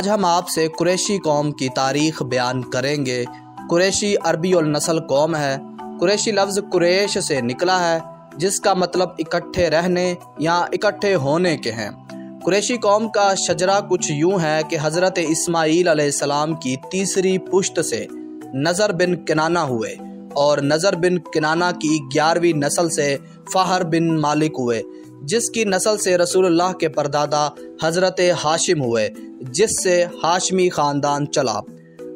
आज हम आपसे कुरैशी कौम की तारीख बयान करेंगे। कुरैशी अरबी और नस्ल कौम है। कुरैशी लफ्ज़ कुरैश से निकला है, जिसका मतलब इकट्ठे रहने या इकट्ठे होने के हैं। कुरैशी कौम का शजरा कुछ यूँ है कि हज़रत इस्माईल अलैहिस्सलाम की तीसरी पुश्त से नज़र बिन किनाना हुए और नज़र बिन किनाना की 11वीं नस्ल से फ़हर बिन मालिक हुए, जिसकी नस्ल से रसूलुल्लाह के परदादा हज़रत हाशिम हुए, जिससे हाशमी ख़ानदान चला।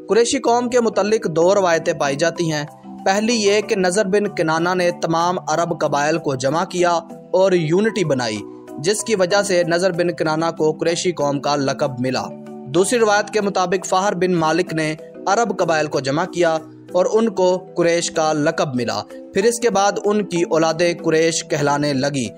कुरैशी कौम के मुतल्लिक दो रवायतें पाई जाती हैं। पहली ये कि नज़र बिन किनाना ने तमाम अरब कबाइल को जमा किया और यूनिटी बनाई, जिसकी वजह से नज़र बिन किनाना को कुरैशी कौम का लक़ब मिला। दूसरी रवायत के मुताबिक फ़हर बिन मालिक ने अरब कबाइल को जमा किया और उनको कुरैश का लक़ब मिला। फिर इसके बाद उनकी औलादे कुरैश कहलाने लगी।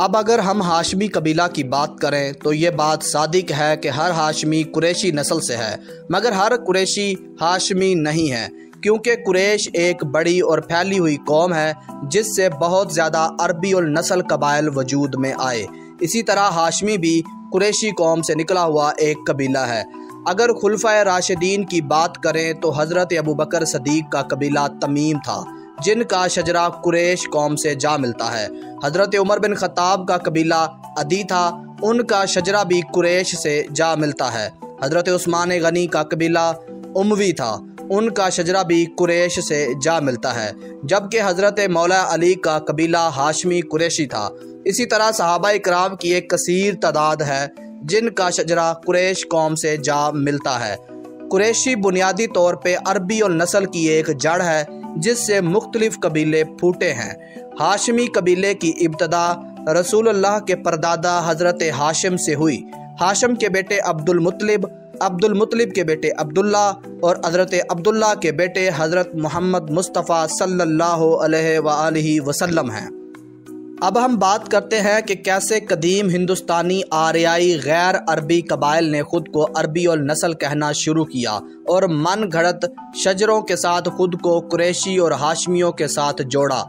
अब अगर हम हाशमी कबीला की बात करें तो ये बात सादिक है कि हर हाशमी कुरैशी नस्ल से है, मगर हर कुरैशी हाशमी नहीं है, क्योंकि कुरैश एक बड़ी और फैली हुई कौम है जिससे बहुत ज़्यादा अरबी और नस्ल कबाइल वजूद में आए। इसी तरह हाशमी भी कुरैशी कौम से निकला हुआ एक कबीला है। अगर खुलफाए राशिदीन की बात करें तो हज़रत अबू बकर सदीक का कबीला तमीम था, जिनका शजरा कुरैश कौम से जा मिलता है। हज़रत उमर बिन ख़त्ताब का कबीला अदी था, उनका शजरा भी कुरैश से जा मिलता है। हज़रत उस्मान गनी का कबीला उमवी था, उनका शजरा भी कुरैश से जा मिलता है। जबकि हज़रत मौला अली का कबीला हाशमी कुरैशी था। इसी तरह सहाबा इकराम की एक कसीर तादाद है जिनका शजरा कुरैश कौम से जा मिलता है। कुरैशी बुनियादी तौर पे अरबी और नस्ल की एक जड़ है जिससे मुख्तलिफ कबीले फूटे हैं। हाशमी कबीले की इब्तदा रसूलुल्लाह के परदादा हज़रत हाशिम से हुई। हाशिम के बेटे अब्दुल मुत्तलिब के बेटे अब्दुल्ला और हज़रत अब्दुल्ला के बेटे हज़रत मोहम्मद मुस्तफ़ा सल्लल्लाहु अलैहि वसल्लम हैं। अब हम बात करते हैं कि कैसे कदीम हिंदुस्तानी आर्याई गैर अरबी कबाइल ने ख़ुद को अरबी और नस्ल कहना शुरू किया और मन घड़त शजरों के साथ ख़ुद को कुरैशी और हाशमियों के साथ जोड़ा।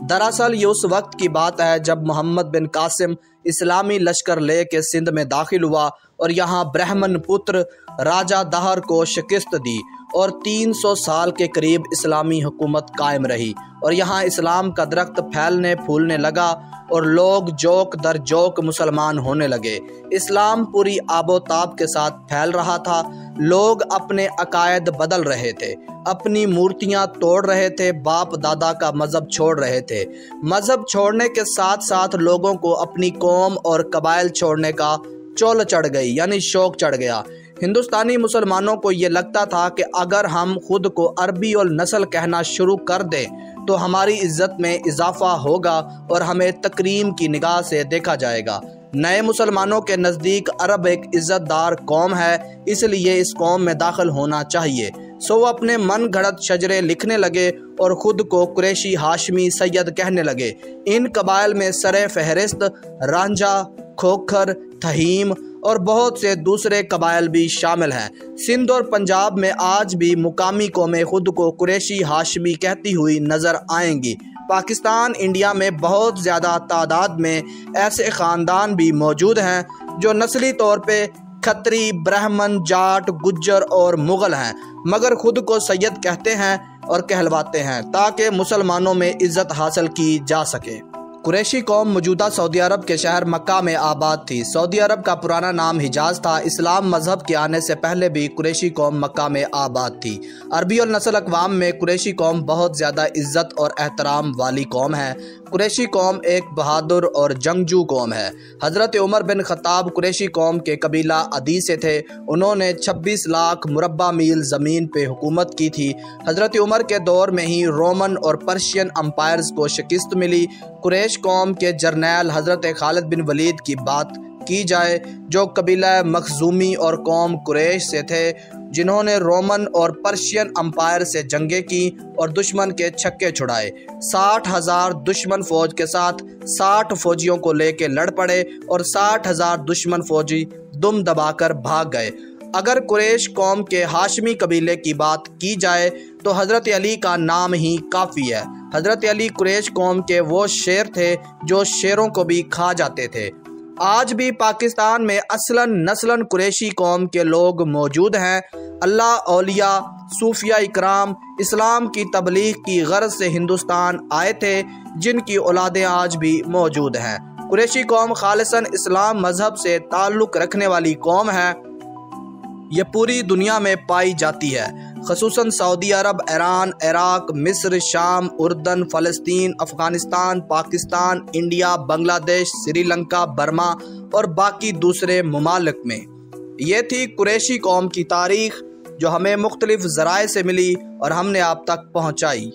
दरअसल ये उस वक्त की बात है जब मोहम्मद बिन कासिम इस्लामी लश्कर ले के सिंध में दाखिल हुआ और यहाँ ब्राह्मण पुत्र राजा दहर को शिकस्त दी और 300 साल के करीब इस्लामी हुकूमत कायम रही और यहाँ इस्लाम का दरख्त फैलने फूलने लगा और लोग जोक दर जोक मुसलमान होने लगे। इस्लाम पूरी आबोताब के साथ फैल रहा था। लोग अपने अकायद बदल रहे थे, अपनी मूर्तियाँ तोड़ रहे थे, बाप दादा का मज़हब छोड़ रहे थे। मज़हब छोड़ने के साथ साथ लोगों को अपनी कौम और कबाइल छोड़ने का चौल चढ़ गई, यानी शौक चढ़ गया। हिंदुस्तानी मुसलमानों को ये लगता था कि अगर हम खुद को अरबी और नस्ल कहना शुरू कर दें तो हमारी इज्जत में इजाफा होगा और हमें तकरीम की निगाह से देखा जाएगा। नए मुसलमानों के नज़दीक अरब एक इज़्ज़तदार कौम है, इसलिए इस कौम में दाखिल होना चाहिए। सो वो अपने मन घड़त शजरे लिखने लगे और ख़ुद को कुरैशी हाशमी सैयद कहने लगे। इन कबाइल में सरे फहरिस्त रांझा, खोखर, थहीम और बहुत से दूसरे कबाइल भी शामिल हैं। सिंध और पंजाब में आज भी मुकामी कौमें खुद को कुरैशी हाशमी कहती हुई नज़र आएंगी। पाकिस्तान इंडिया में बहुत ज़्यादा तादाद में ऐसे ख़ानदान भी मौजूद हैं जो नस्ली तौर पे खत्री, ब्राह्मण, जाट, गुज्जर और मुग़ल हैं, मगर खुद को सैयद कहते हैं और कहलवाते हैं ताकि मुसलमानों में इज़्ज़त हासिल की जा सके। कुरैशी कौम मौजूदा सऊदी अरब के शहर मक्का में आबाद थी। सऊदी अरब का पुराना नाम हिजाज था। इस्लाम मजहब के आने से पहले भी कुरैशी कौम मक्का में आबाद थी। अरबी और नस्ल अक़वाम में कुरैशी कौम बहुत ज़्यादा इज़्ज़त और एहतराम वाली कौम है। कुरैशी कौम एक बहादुर और जंगजू कौम है। हज़रत उमर बिन ख़त्ताब कुरैशी कौम के कबीला अदी से थे। उन्होंने 26 लाख मुरब्बा मील ज़मीन पे हुकूमत की थी। हज़रत उमर के दौर में ही रोमन और पर्शियन अम्पायर्स को शिकस्त मिली। कुरैश कौम के जर्नैल हज़रत खालिद बिन वलीद की बात की जाए, जो कबीला मखजूमी और कौम कुरैश से थे, जिन्होंने रोमन और पर्शियन अम्पायर से जंगें की और दुश्मन के छक्के छुड़ाए। 60,000 दुश्मन फौज के साथ 60 फौजियों को लेकर लड़ पड़े और 60,000 दुश्मन फौजी दुम दबाकर भाग गए। अगर कुरैश कौम के हाशमी कबीले की बात की जाए तो हज़रत अली का नाम ही काफ़ी है। हज़रत अली कुरैश कौम के वो शेर थे जो शेरों को भी खा जाते थे। आज भी पाकिस्तान में असलन नस्लन कुरैशी कौम के लोग मौजूद हैं। अल्लाह, औलिया, सूफिया इकराम इस्लाम की तबलीग की गर्ज से हिंदुस्तान आए थे, जिनकी औलादें आज भी मौजूद हैं। कुरैशी कौम खालिसन इस्लाम मजहब से ताल्लुक़ रखने वाली कौम है। ये पूरी दुनिया में पाई जाती है, ख़ुसूसन सऊदी अरब, ईरान, इराक, मिस्र, शाम, उर्दन, फ़लस्तीन, अफ़गानिस्तान, पाकिस्तान, इंडिया, बांग्लादेश, श्रीलंका, बर्मा और बाकी दूसरे ममालिक में। ये थी कुरैशी कौम की तारीख़, जो हमें मुख्तलिफ ज़राए से मिली और हमने आप तक पहुँचाई।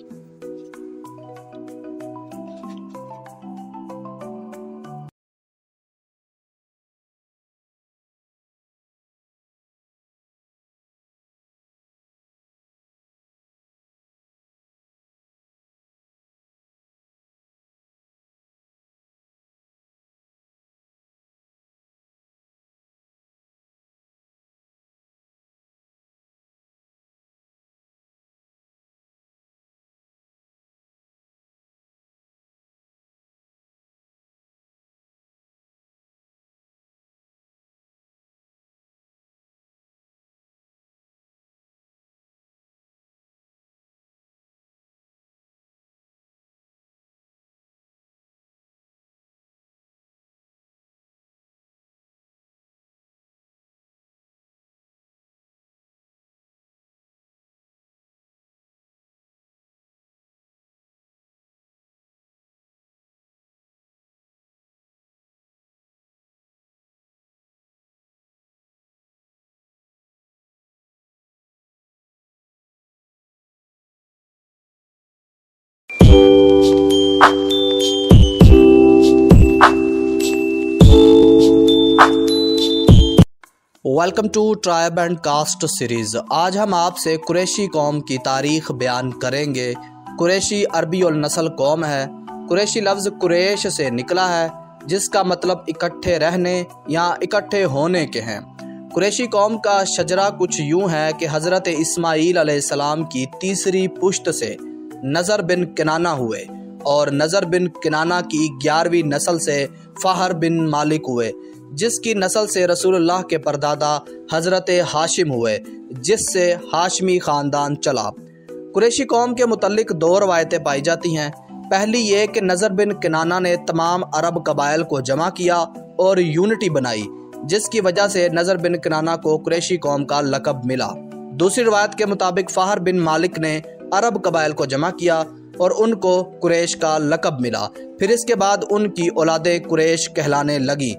Welcome to tribe and caste series. आज हम आपसे कुरैशी कौम की तारीख़ बयान करेंगे। कुरैशी अरबी और नस्ल कौम है। कुरैशी लफ्ज़ कुरैश से निकला है, जिसका मतलब इकट्ठे रहने या इकट्ठे होने के हैं। कुरैशी कौम का शजरा कुछ यूँ है कि हज़रत इस्माईल अलैहिस्सलाम की तीसरी पुश्त से नज़र बिन किनाना हुए और नज़र बिन किनाना की 11वीं नस्ल से फ़हर बिन मालिक हुए, जिसकी नस्ल से रसूलुल्लाह के परदादा हज़रत हाशिम हुए, जिससे हाशमी ख़ानदान चला। कुरैशी कौम के मुतल्लिक दो रवायतें पाई जाती हैं। पहली ये कि नज़र बिन किनाना ने तमाम अरब कबाइल को जमा किया और यूनिटी बनाई, जिसकी वजह से नज़र बिन किनाना को कुरैशी कौम का लक़ब मिला। दूसरी रवायत के मुताबिक फ़हर बिन मालिक ने अरब कबाइल को जमा किया और उनको कुरैश का लक़ब मिला। फिर इसके बाद उनकी औलादें कुरैश कहलाने लगी।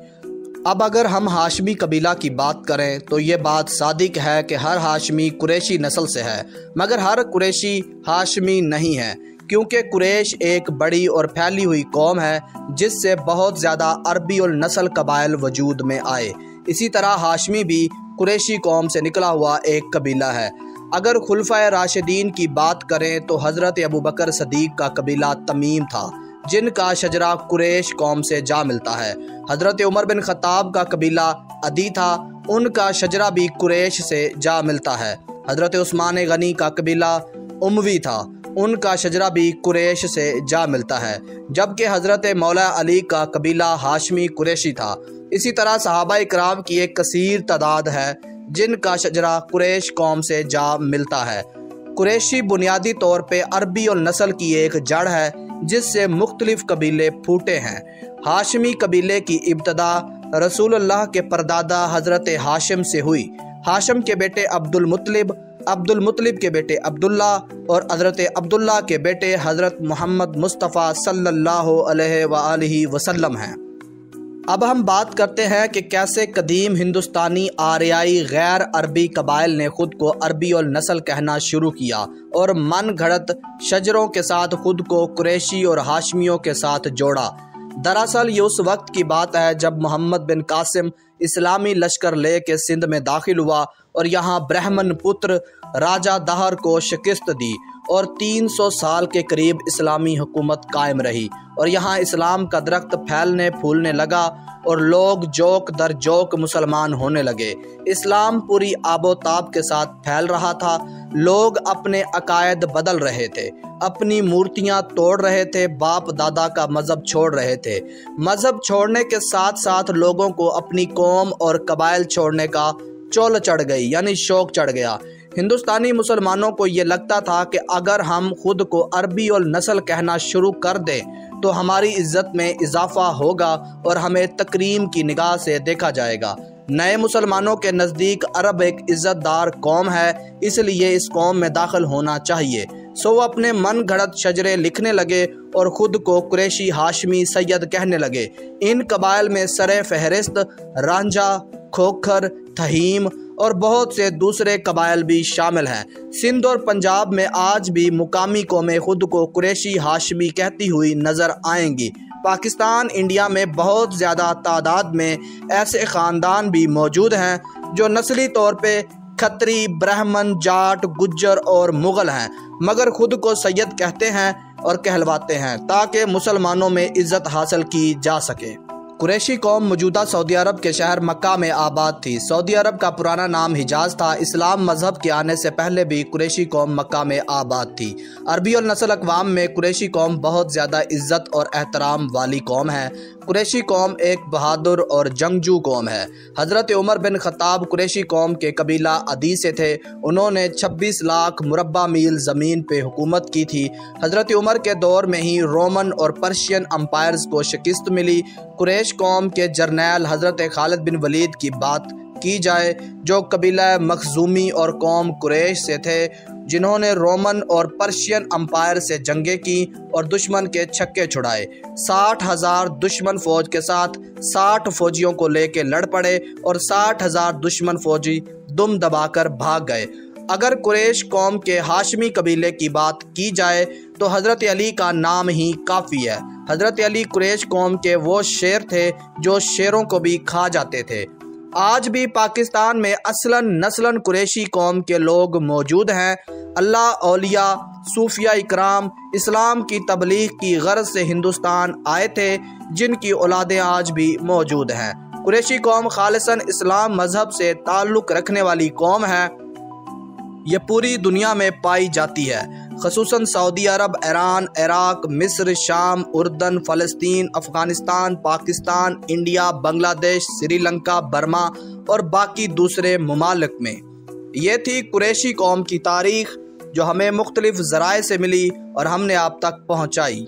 अब अगर हम हाशमी कबीला की बात करें तो ये बात सादिक है कि हर हाशमी कुरैशी नस्ल से है, मगर हर कुरैशी हाशमी नहीं है, क्योंकि कुरैश एक बड़ी और फैली हुई कौम है, जिससे बहुत ज़्यादा अरबी और नस्ल कबाइल वजूद में आए। इसी तरह हाशमी भी कुरैशी कौम से निकला हुआ एक कबीला है। अगर खुलफाए राशिदीन की बात करें तो हज़रत अबू बकर सदीक का कबीला तमीम था, जिनका शजरा कुरैश कौम से जा मिलता है। हज़रत उमर बिन ख़त्ताब का कबीला अदी था, उनका शजरा भी कुरैश से जा मिलता है। हज़रत उस्मान गनी का कबीला उमवी था, उनका शजरा भी कुरैश से जा मिलता है। जबकि हज़रत मौला अली का कबीला हाशमी कुरैशी था। इसी तरह सहाबा इकराम की एक कसीर तादाद है, जिनका शजरा कुरैश कौम से जा मिलता है। कुरैशी बुनियादी तौर पे अरबी और नस्ल की एक जड़ है, जिससे मुख्तलिफ कबीले फूटे हैं। हाशमी कबीले की इब्तदा रसूलुल्लाह के परदादा हज़रत हाशिम से हुई। हाशिम के बेटे अब्दुल मुत्तलिब, अब्दुल मुत्तलिब के बेटे अब्दुल्ला और हज़रत अब्दुल्ला के बेटे हज़रत मोहम्मद मुस्तफ़ा सल्लल्लाहु अलैहि वसल्लम हैं। अब हम बात करते हैं कि कैसे कदीम हिंदुस्तानी आर्याई गैर अरबी कबाइल ने ख़ुद को अरबी और नस्ल कहना शुरू किया और मन घड़त शजरों के साथ ख़ुद को कुरैशी और हाशमियों के साथ जोड़ा। दरअसल ये उस वक्त की बात है जब मोहम्मद बिन कासिम इस्लामी लश्कर ले के सिंध में दाखिल हुआ और यहाँ ब्राह्मण पुत्र राजा दहर को शिकस्त दी और 300 साल के करीब इस्लामी हुकूमत कायम रही और यहाँ इस्लाम का दरख्त फैलने फूलने लगा और लोग जोक दर जोक मुसलमान होने लगे। इस्लाम पूरी आबोताब के साथ फैल रहा था। लोग अपने अकायद बदल रहे थे, अपनी मूर्तियां तोड़ रहे थे, बाप दादा का मज़हब छोड़ रहे थे। मज़हब छोड़ने के साथ साथ लोगों को अपनी कौम और कबाइल छोड़ने का चौल चढ़ गई, यानी शौक चढ़ गया। हिंदुस्तानी मुसलमानों को ये लगता था कि अगर हम खुद को अरबी और नस्ल कहना शुरू कर दें तो हमारी इज्जत में इजाफा होगा और हमें तकरीम की निगाह से देखा जाएगा। नए मुसलमानों के नज़दीक अरब एक इज़्ज़तदार कौम है, इसलिए इस कौम में दाखिल होना चाहिए। सो वो अपने मन घड़त शजरे लिखने लगे और ख़ुद को कुरैशी, हाशमी, सैयद कहने लगे। इन कबाइल में सरे फहरिस्त रांझा, खोखर, थहीम और बहुत से दूसरे कबाइल भी शामिल हैं। सिंध और पंजाब में आज भी मुकामी कौमें खुद को कुरैशी, हाशमी कहती हुई नज़र आएंगी। पाकिस्तान, इंडिया में बहुत ज़्यादा तादाद में ऐसे ख़ानदान भी मौजूद हैं जो नस्ली तौर पे खत्री, ब्राह्मण, जाट, गुज्जर और मुग़ल हैं, मगर खुद को सैयद कहते हैं और कहलवाते हैं ताकि मुसलमानों में इज़्ज़त हासिल की जा सके। कुरैशी कौम मौजूदा सऊदी अरब के शहर मक्का में आबाद थी। सऊदी अरब का पुराना नाम हिजाज था। इस्लाम मजहब के आने से पहले भी कुरैशी कौम मक्का में आबाद थी। अरबी और नस्ल अक़वाम में कुरैशी कौम बहुत ज़्यादा इज़्ज़त और एहतराम वाली कौम है। कुरैशी कौम एक बहादुर और जंगजू कौम है। हज़रत उमर बिन ख़त्ताब कुरैशी कौम के कबीला अदी से थे। उन्होंने 26 लाख मुरब्बा मील ज़मीन पे हुकूमत की थी। हज़रत उमर के दौर में ही रोमन और पर्शियन अम्पायर्स को शिकस्त मिली। कुरैश कौम के जर्नैल हज़रत खालिद बिन वलीद की बात की जाए, जो कबीला मखजूमी और कौम कुरैश से थे, जिन्होंने रोमन और पर्शियन अम्पायर से जंगें की और दुश्मन के छक्के छुड़ाए। 60,000 दुश्मन फौज के साथ 60 फौजियों को लेकर लड़ पड़े और 60,000 दुश्मन फौजी दुम दबाकर भाग गए। अगर कुरैश कौम के हाशमी कबीले की बात की जाए तो हज़रत अली का नाम ही काफ़ी है। हज़रत अली कुरैश कौम के वो शेर थे जो शेरों को भी खा जाते थे। आज भी पाकिस्तान में असलन नस्लन कुरैशी कौम के लोग मौजूद हैं। अल्लाह, औलिया, सूफिया इकराम इस्लाम की तबलीग की गर्ज से हिंदुस्तान आए थे, जिनकी औलादें आज भी मौजूद हैं। कुरैशी कौम खालिसन इस्लाम मजहब से ताल्लुक़ रखने वाली कौम है। ये पूरी दुनिया में पाई जाती है, ख़ुसूसन सऊदी अरब, ईरान, इराक, मिस्र, शाम, उर्दन, फ़लस्तीन, अफ़गानिस्तान, पाकिस्तान, इंडिया, बांग्लादेश, श्रीलंका, बर्मा और बाकी दूसरे ममालिक में। ये थी कुरैशी कौम की तारीख़ जो हमें मुख्तलिफ़ ज़राए से मिली और हमने आप तक पहुँचाई।